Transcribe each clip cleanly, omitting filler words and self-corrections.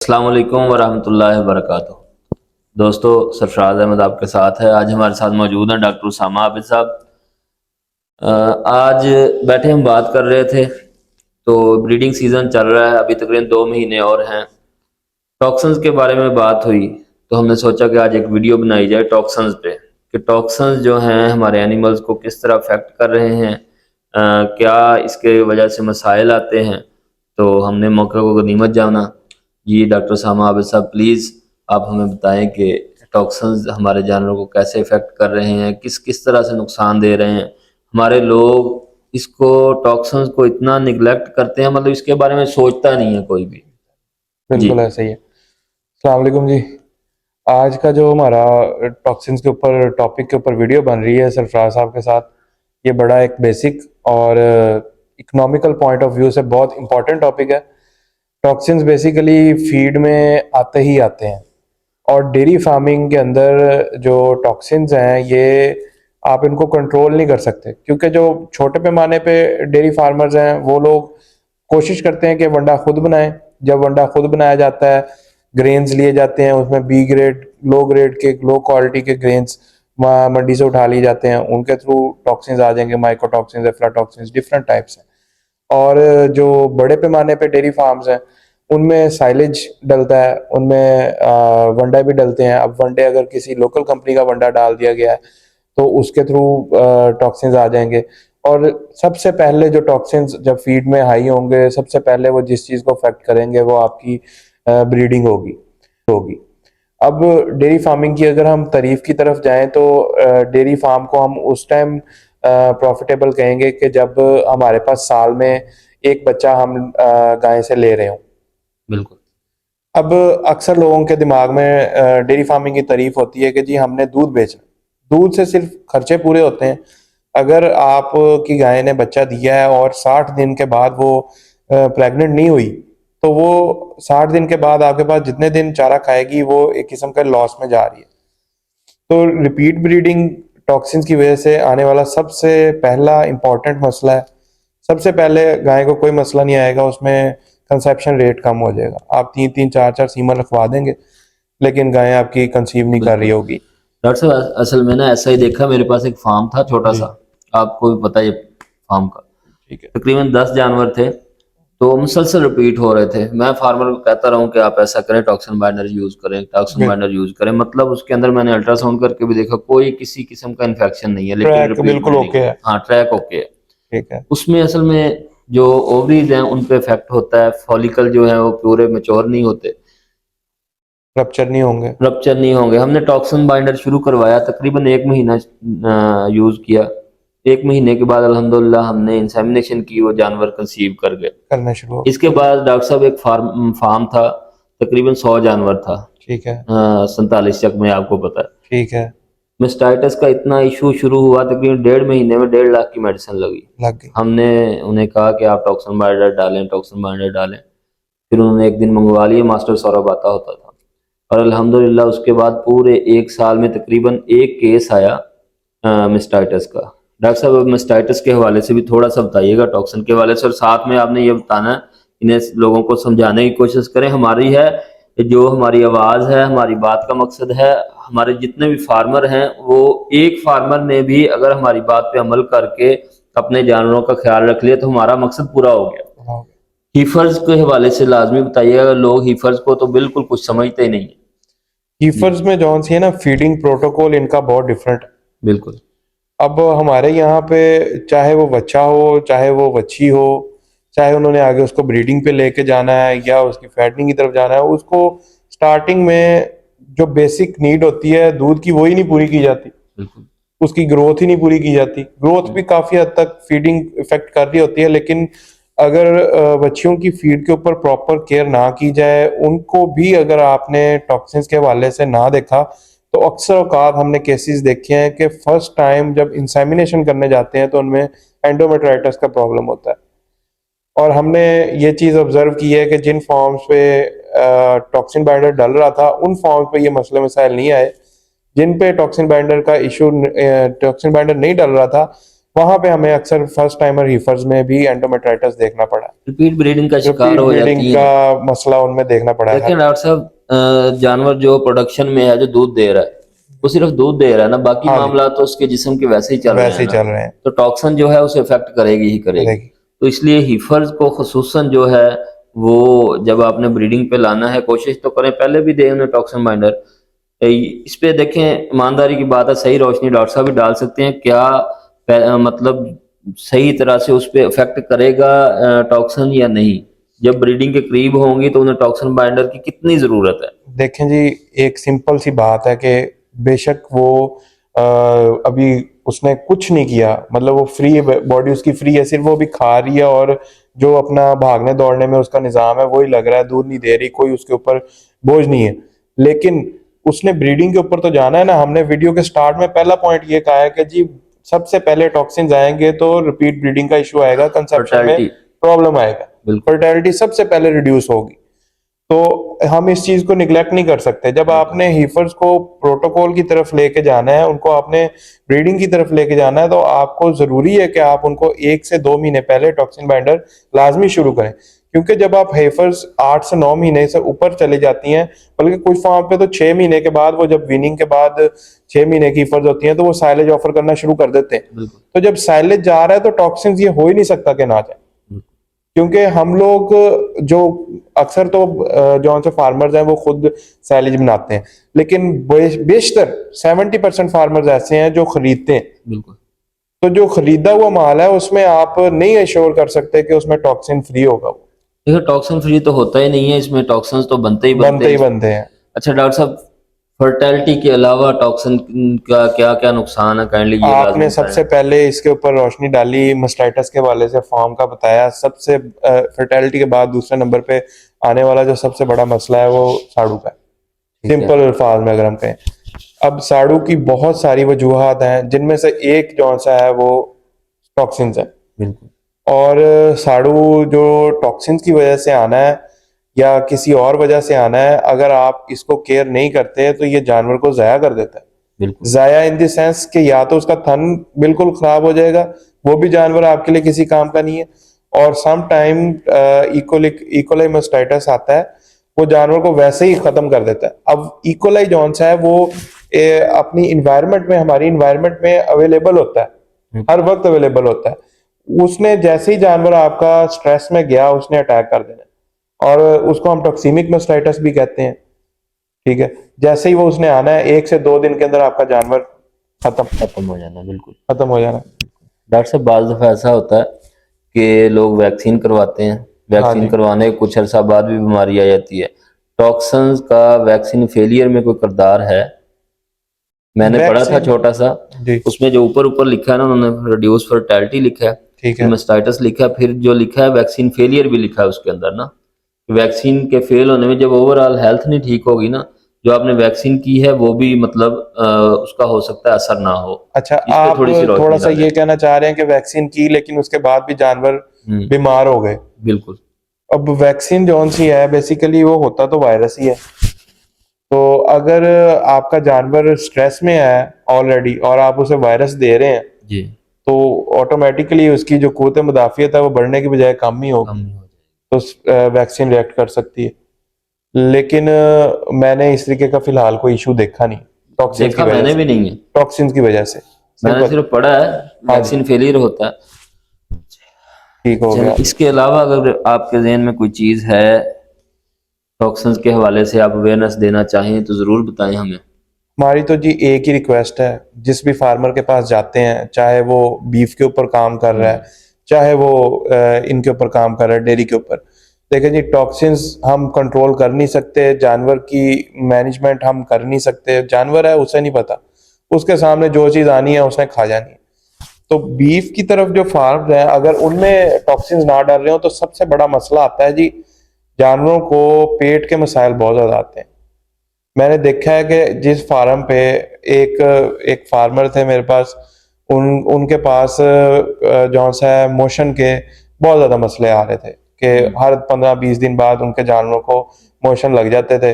अस्सलाम वालेकुम वरहमतुल्लाहि वबरकातुहू। दोस्तों, सरफराज अहमद आपके साथ है। आज हमारे साथ मौजूद हैं डॉक्टर उसामा आबिद साहब। आज बैठे हम बात कर रहे थे, तो ब्रीडिंग सीज़न चल रहा है, अभी तकरीबन 2 महीने और हैं। टॉक्सिन्स के बारे में बात हुई तो हमने सोचा कि आज एक वीडियो बनाई जाए टॉक्सिन्स पे, कि टॉक्सिन्स जो हैं हमारे एनिमल्स को किस तरह अफेक्ट कर रहे हैं, क्या इसके वजह से मसाइल आते हैं। तो हमने मौके को गनीमत जाना। जी डॉक्टर उसामा आबिद साहब, प्लीज़ आप हमें बताएं कि टॉक्सिन्स हमारे जानवरों को कैसे इफ़ेक्ट कर रहे हैं, किस किस तरह से नुकसान दे रहे हैं। हमारे लोग इसको टॉक्सिन्स को इतना निगलेक्ट करते हैं, मतलब इसके बारे में सोचता नहीं है कोई भी। जी बिल्कुल ऐसा ही है। अस्सलाम वालेकुम जी। आज का जो हमारा टॉक्सिन्स के ऊपर टॉपिक के ऊपर वीडियो बन रही है सरफराज साहब के साथ, ये बड़ा एक बेसिक और इकोनॉमिकल पॉइंट ऑफ व्यू से बहुत इंपॉर्टेंट टॉपिक है। टॉक्सिन्स बेसिकली फीड में आते ही आते हैं, और डेयरी फार्मिंग के अंदर जो टॉक्सिन्स हैं ये आप इनको कंट्रोल नहीं कर सकते, क्योंकि जो छोटे पैमाने पे डेयरी फार्मर्स हैं वो लोग कोशिश करते हैं कि वंडा खुद बनाएं। जब वंडा खुद बनाया जाता है, ग्रेन्स लिए जाते हैं, उसमें बी ग्रेड लो ग्रेड के लो क्वालिटी के ग्रेन्स मंडी से उठा लिए जाते हैं, उनके थ्रू टॉक्सिन्स आ जाएंगे, माइकोटॉक्सिन्स, एफ्लाटॉक्सिन्स, डिफरेंट टाइप्स हैं। और जो बड़े पैमाने पे डेयरी फार्म्स हैं उनमें साइलेज डलता है, उनमें वंडा भी डलते हैं। अब वंडे अगर किसी लोकल कंपनी का वंडा डाल दिया गया है तो उसके थ्रू टॉक्सिन्स आ जाएंगे। और सबसे पहले जो टॉक्सिन्स जब फीड में हाई होंगे, सबसे पहले वो जिस चीज़ को अफेक्ट करेंगे वो आपकी ब्रीडिंग होगी। अब डेयरी फार्मिंग की अगर हम तारीफ की तरफ जाएं तो डेयरी फार्म को हम उस टाइम प्रॉफिटेबल कहेंगे कि जब हमारे पास साल में एक बच्चा हम गाय से ले रहे हो। बिल्कुल। अब अक्सर लोगों के दिमाग में डेयरी फार्मिंग की तारीफ होती है कि जी हमने दूध बेचना, दूध से सिर्फ खर्चे पूरे होते हैं। अगर आपकी गाय ने बच्चा दिया है और 60 दिन के बाद वो प्रेग्नेंट नहीं हुई, तो वो 60 दिन के बाद आपके पास जितने दिन चारा खाएगी वो एक किस्म का लॉस में जा रही है। तो रिपीट ब्रीडिंग टॉक्सिन्स की वजह से आने वाला सबसे पहला इंपॉर्टेंट मसला है। सबसे पहले गाय को कोई मसला नहीं आएगा, उसमें कंसेप्शन रेट कम हो जाएगा। आप 3-3 4-4 सीमन रखवा देंगे लेकिन गाय आपकी कंसीव नहीं कर बिल्कुल रही होगी। डॉक्टर साहब, असल में ना ऐसा ही देखा। मेरे पास एक फार्म था छोटा जी। सा, आपको भी पता है ये फार्म का। ठीक है। तकरीबन 10 जानवर थे, तो मुसलसल रिपीट हो रहे थे। मैं फार्मर को कहता रहा हूँ कि आप ऐसा करें, टॉक्सिन बाइंडर यूज करें, टॉक्सिन बिल बाइंडर यूज करें। मतलब उसके अंदर मैंने अल्ट्रासाउंड करके भी देखा, कोई किसी किस्म का इन्फेक्शन नहीं है, लेकिन ट्रैक रिपीट बिल्कुल ब्रीडिंग ओके है। है। हाँ, ट्रैक ओके है। ठीक है। उसमें असल में जो ओवरीज हैं उन पे इफेक्ट होता है, फॉलिकल जो है वो पूरे मेच्योर नहीं होते, रप्चर नहीं होंगे। रप्चर नहीं होंगे। हमने टॉक्सिन बाइंडर शुरू करवाया, तकरीबन 1 महीना यूज किया। 1 महीने के बाद अल्हम्दुलिल्लाह हमने इंसेमिनेशन की, वो जानवर कंसीव कर गए। करना शुरू हो इसके गया। बाद डॉक्टर साहब एक फार्म था, तकरीबन 100 जानवर था। ठीक है। 47 चक में, आपको पता है। ठीक है। मेस्टाइटिस का इतना इशू शुरू हुआ, तकरीबन 1.5 महीने में 1.5 लाख की मेडिसिन लगी। लग गई। हमने उन्हें कहा कि आप टॉक्सिन बाइंडर डालें, टॉक्सिन बाइंडर डालें। फिर उन्होंने एक दिन मंगवा लिए, मास्टर सौरभ आता होता था। और अल्हम्दुलिल्लाह उसके बाद पूरे 1 साल में तकरीबन एक केस आया मेस्टाइटिस का। डॉक्टर साहब, मेस्टाइटिस के हवाले से भी थोड़ा सा बताइएगा, टॉक्सिन के हवाले से। और साथ में आपने ये बताना है, इन्हें लोगों को समझाने की कोशिश करें। हमारी है जो हमारी आवाज़ है, हमारी बात का मकसद है, हमारे जितने भी फार्मर हैं, वो एक फार्मर ने भी अगर हमारी बात पे अमल करके अपने जानवरों का ख्याल रख लिया तो हमारा मकसद पूरा हो गया। हो गया। हीफर्स के हवाले से लाजमी बताइएगा, लोग हीफर्स को तो बिल्कुल कुछ समझते ही नहीं है। जी कीफर्स में जौन सी है ना, फीडिंग प्रोटोकॉल इनका बहुत डिफरेंट है। बिल्कुल। अब हमारे यहाँ पे चाहे वो बच्चा हो, चाहे वो बच्ची हो, चाहे उन्होंने आगे उसको ब्रीडिंग पे लेके जाना है या उसकी फैटनिंग की तरफ जाना है, उसको स्टार्टिंग में जो बेसिक नीड होती है दूध की, वही नहीं पूरी की जाती। बिल्कुल। उसकी ग्रोथ ही नहीं पूरी की जाती। ग्रोथ भी काफ़ी हद तक फीडिंग इफेक्ट कर रही होती है, लेकिन अगर बच्चियों की फीड के ऊपर प्रॉपर केयर ना की जाए, उनको भी अगर आपने टॉक्सिन्स के हवाले से ना देखा, तो अक्सर औकात हमने केसेस देखे हैं कि फर्स्ट टाइम जब इंसेमिनेशन करने जाते हैं तो उनमें एंडोमेट्राइटिस का प्रॉब्लम होता है। और हमने ये चीज़ ऑब्जर्व की है कि जिन फॉर्म्स पे टॉक्सिन बाइंडर डल रहा था, उन फॉर्म्स पे ये मसले मसाइल नहीं आए। जिन पे टॉक्सिन बाइंडर का इशू, टॉक्सिन बाइंडर नहीं डल रहा था, वहां पे हमें अक्सर फर्स्ट टाइमर हीफर्स में भी एंडोमेट्राइटिस देखना पड़ा है, रिपीट ब्रीडिंग का शिकार रिपीट हो ब्रीडिंग जाती का है। मसला उनमें देखना पड़ा है। देखें डॉक्टर साहब, जानवर जो प्रोडक्शन में है, जो दूध दे रहा है, वो सिर्फ दूध दे रहा है ना, बाकी हाँ जी, मामला तो उसके जिस्म के वैसे ही चल रहे वैसे हैं ही ना। चल रहे हैं। तो टॉक्सन जो है उसे इफेक्ट करेगी ही करेगी। करेगी। तो इसलिए हीफर्स को खुसूसन जो है वो, जब आपने ब्रीडिंग पे लाना है, कोशिश तो करें पहले भी दें उन्हें टॉक्सन बाइंडर। इस पे देखें, ईमानदारी की बात है, सही रोशनी डॉक्टर साहब भी डाल सकते हैं क्या, मतलब सही तरह से उस पर इफेक्ट करेगा टॉक्सन या नहीं। जब ब्रीडिंग के करीब होंगी तो उन्हें टॉक्सन बाइंडर की कितनी जरूरत है। देखें जी, एक सिंपल सी बात है कि बेशक वो अभी उसने कुछ नहीं किया, मतलब वो फ्री बॉडी उसकी फ्री है, सिर्फ वो भी खा रही है और जो अपना भागने दौड़ने में उसका निजाम है वही लग रहा है, दूध नहीं दे रही, कोई उसके ऊपर बोझ नहीं है। लेकिन उसने ब्रीडिंग के ऊपर तो जाना है ना। हमने वीडियो के स्टार्ट में पहला पॉइंट ये कहा है कि जी सबसे पहले टॉक्सिन्स आएंगे तो रिपीट ब्रीडिंग का इशू आएगा, कंसेप्शन में फर्टेलिटी। प्रॉब्लम आएगा, बिल्कुल। फर्टिलिटी सबसे पहले रिड्यूस होगी। तो हम इस चीज को निग्लेक्ट नहीं कर सकते। जब आपने हीफर्स को प्रोटोकॉल की तरफ लेके जाना है, उनको आपने ब्रीडिंग की तरफ लेके जाना है, तो आपको जरूरी है कि आप उनको 1 से 2 महीने पहले टॉक्सिन बाइंडर लाजमी शुरू करें। क्योंकि जब आप हेफर्स 8 से 9 महीने से ऊपर चले जाती हैं, बल्कि कुछ फार्म पे तो 6 महीने के बाद, वो जब वीनिंग के बाद 6 महीने की हीफर्स होती हैं तो वो साइलेज ऑफर करना शुरू कर देते हैं। बिल्कुल। तो जब साइलेज जा रहा है तो टॉक्सिन ये हो ही नहीं सकता कि ना जाए। क्योंकि हम लोग जो अक्सर तो जो से फार्मर्स हैं वो खुद साइलेज बनाते हैं, लेकिन बेशतर 70% फार्मर्स ऐसे हैं जो खरीदते हैं। बिल्कुल। तो जो खरीदा हुआ माल है उसमें आप नहीं एश्योर कर सकते कि उसमें टॉक्सिन फ्री होगा, वो देखो टॉक्सिन फ्री तो होता ही नहीं है, इसमें टॉक्सिन्स तो बनते ही बनते बनते ही हैं। बनते हैं। अच्छा डॉक्टर साहब, फर्टेलिटी के अलावा टॉक्सिन का क्या क्या नुकसान है, काइंडली ये लाजमी आपने बताएं। सबसे पहले इसके ऊपर रोशनी डाली, मस्टाइटिस के हवाले से फॉर्म का बताया। सबसे फर्टिलिटी के बाद दूसरे नंबर पे आने वाला जो सबसे बड़ा मसला है वो साड़ू का है। ठीक है। सिंपल अल्फाज में अगर हम कहें, अब साड़ू की बहुत सारी वजूहात हैं, जिनमें से एक जो सा है वो टॉक्सिन्स है। बिल्कुल। और साड़ू जो टॉक्सिन्स की वजह से आना है या किसी और वजह से आना है, अगर आप इसको केयर नहीं करते तो ये जानवर को ज़ाया कर देता है। बिल्कुल। ज़ाया इन द सेंस कि या तो उसका थन बिल्कुल खराब हो जाएगा, वो भी जानवर आपके लिए किसी काम का नहीं है। और सम टाइम इकोलाई मास्टाइटिस आता है, वो जानवर को वैसे ही खत्म कर देता है। अब इकोलाई जॉन सा है वो अपनी इन्वायरमेंट में, हमारी इन्वायरमेंट में अवेलेबल होता है, हर वक्त अवेलेबल होता है। उसने जैसे ही जानवर आपका स्ट्रेस में गया, उसने अटैक कर देना है। और उसको हम टॉक्सिमिक मास्टाइटिस भी कहते हैं। ठीक है, जैसे ही वो उसने आना है 1 से 2 दिन के अंदर आपका जानवर खत्म हो जाना। बिल्कुल। खत्म हो जाना। डॉक्टर साहब, बाज़ दफ़ा ऐसा होता है कि लोग वैक्सीन करवाते हैं, हाँ वैक्सीन जी, करवाने के कुछ अर्सा बाद भी बीमारी आ जाती है। टॉक्सिन्स का वैक्सीन फेलियर में कोई किरदार है? मैंने पढ़ा था वैक्सीन छोटा सा, जी, उसमें जो ऊपर ऊपर लिखा है ना, उन्होंने रिड्यूस फर्टिलिटी लिखा है, ठीक फिर है। मास्टाइटिस लिखा है, फिर जो लिखा है वैक्सीन फेलियर भी लिखा है उसके अंदर ना। वैक्सीन के फेल होने में जब ओवरऑल हेल्थ नहीं ठीक होगी ना, जो आपने वैक्सीन की है वो भी मतलब उसका हो सकता है असर ना हो। अच्छा, इस पे आप थोड़ी सी थोड़ा रोशनी सा डालें। ये कहना चाह रहे हैं कि वैक्सीन की लेकिन उसके बाद भी जानवर हम्म। बीमार हो गए। बिल्कुल। अब वैक्सीन जौन सी है बेसिकली वो होता तो वायरस ही है। तो अगर आपका जानवर स्ट्रेस में है ऑलरेडी और आप उसे वायरस दे रहे हैं, जी। तो ऑटोमेटिकली उसकी जो कुव्वत मुदाफियत है वो बढ़ने की बजाय कम ही कम होगी। नहीं हो जाएगी। तो वैक्सीन रिएक्ट कर सकती है। लेकिन मैंने इस तरीके का फिलहाल कोई इशू देखा नहीं, टॉक्सिन्स की देखा वजह मैंने से, भी नहीं है, टॉक्सिन्स की वजह से। मैंने सिंपल। सिर्फ पढ़ा है हाँ जी, वैक्सीन फेलियर होता है। ठीक हो चलो, गया। इसके अलावा अगर आपके जहन में कोई चीज़ है टॉक्सिन्स के हवाले से, आप अवेयरनेस देना चाहें तो ज़रूर बताएं हमें। हमारी तो जी एक ही रिक्वेस्ट है, जिस भी फार्मर के पास जाते हैं, चाहे वो बीफ के ऊपर काम कर रहा है, चाहे वो इनके ऊपर काम कर रहा है, डेयरी के ऊपर। देखिए जी, टॉक्सिन्स हम कंट्रोल कर नहीं सकते, जानवर की मैनेजमेंट हम कर नहीं सकते। जानवर है, उसे नहीं पता, उसके सामने जो चीज़ आनी है उसने खा जानी है। तो बीफ की तरफ जो फार्म है, अगर उनमें टॉक्सिन्स ना डाल रहे हो तो सबसे बड़ा मसला आता है जी, जानवरों को पेट के मसाइल बहुत ज़्यादा आते हैं। मैंने देखा है कि जिस फार्म पे एक एक फार्मर थे मेरे पास, उनके पास जो सा है मोशन के बहुत ज़्यादा मसले आ रहे थे कि हर 15-20 दिन बाद उनके जानवरों को मोशन लग जाते थे।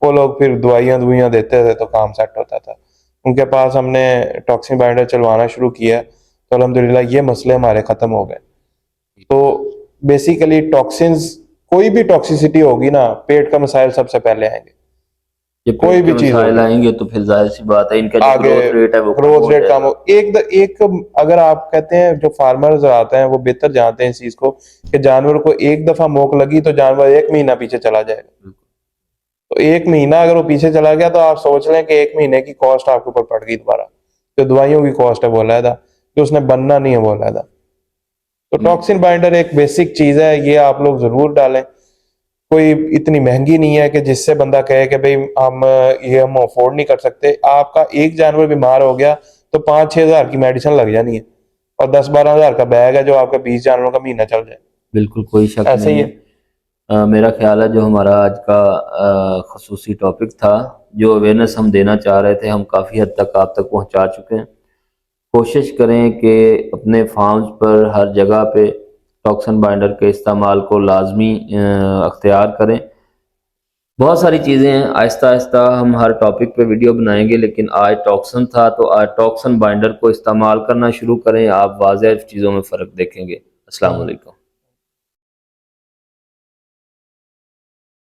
वो लोग फिर दवाइयाँ देते थे तो काम सेट होता था। उनके पास हमने टॉक्सिन बाइंडर चलवाना शुरू किया, तो अल्हम्दुलिल्लाह ये मसले हमारे ख़त्म हो गए। तो बेसिकली टॉक्सिन्स, कोई भी टॉक्सिसिटी होगी ना, पेट का मसाइल सबसे पहले आएंगे। ये कोई पेट भी के चीज़ मसाइल होगी, आएंगे तो फिर जाहिर सी बात है इनका जो आगे ग्रोथ रेट है वो कम ग्रोथ हो रेट कम जाएगा। हो एक अगर आप कहते हैं, जो फार्मर्स आते हैं वो बेहतर जानते हैं इस चीज़ को, कि जानवर को एक दफ़ा मोक लगी तो जानवर 1 महीना पीछे चला जाएगा। तो 1 महीना अगर वो पीछे चला गया तो आप सोच लें कि 1 महीने की कॉस्ट आपके ऊपर पड़ गई दोबारा। जो दवाइयों की कॉस्ट है वो अलहदा, जो उसने बनना नहीं है वो अलहदा। तो टॉक्सिन बाइंडर एक बेसिक चीज़ है, ये आप लोग ज़रूर डालें। कोई इतनी महंगी नहीं है कि जिससे बंदा कहे कि भाई हम अफोर्ड नहीं कर सकते। आपका एक जानवर बीमार हो गया तो 5-6 हज़ार की मेडिसिन लग जानी है, और 10-12 हज़ार का बैग है जो आपका 20 जानवरों का महीना चल जाए। बिल्कुल कोई शक ऐसे नहीं ही है। है। मेरा ख्याल है जो हमारा आज का खसूसी टॉपिक था, जो अवेयरनेस हम देना चाह रहे थे, हम काफ़ी हद तक आप तक पहुंचा चुके हैं। कोशिश करें कि अपने फार्म्स पर हर जगह पे टॉक्सन बाइंडर के इस्तेमाल को लाजमी अख्तियार करें। बहुत सारी चीज़ें हैं, आहिस्ता आहिस्ता हम हर टॉपिक पे वीडियो बनाएंगे, लेकिन आज टॉक्सन था तो आज टॉक्सन बाइंडर को इस्तेमाल करना शुरू करें, आप वाज़ेह चीज़ों में फ़र्क देखेंगे। अस्सलाम वालेकुम।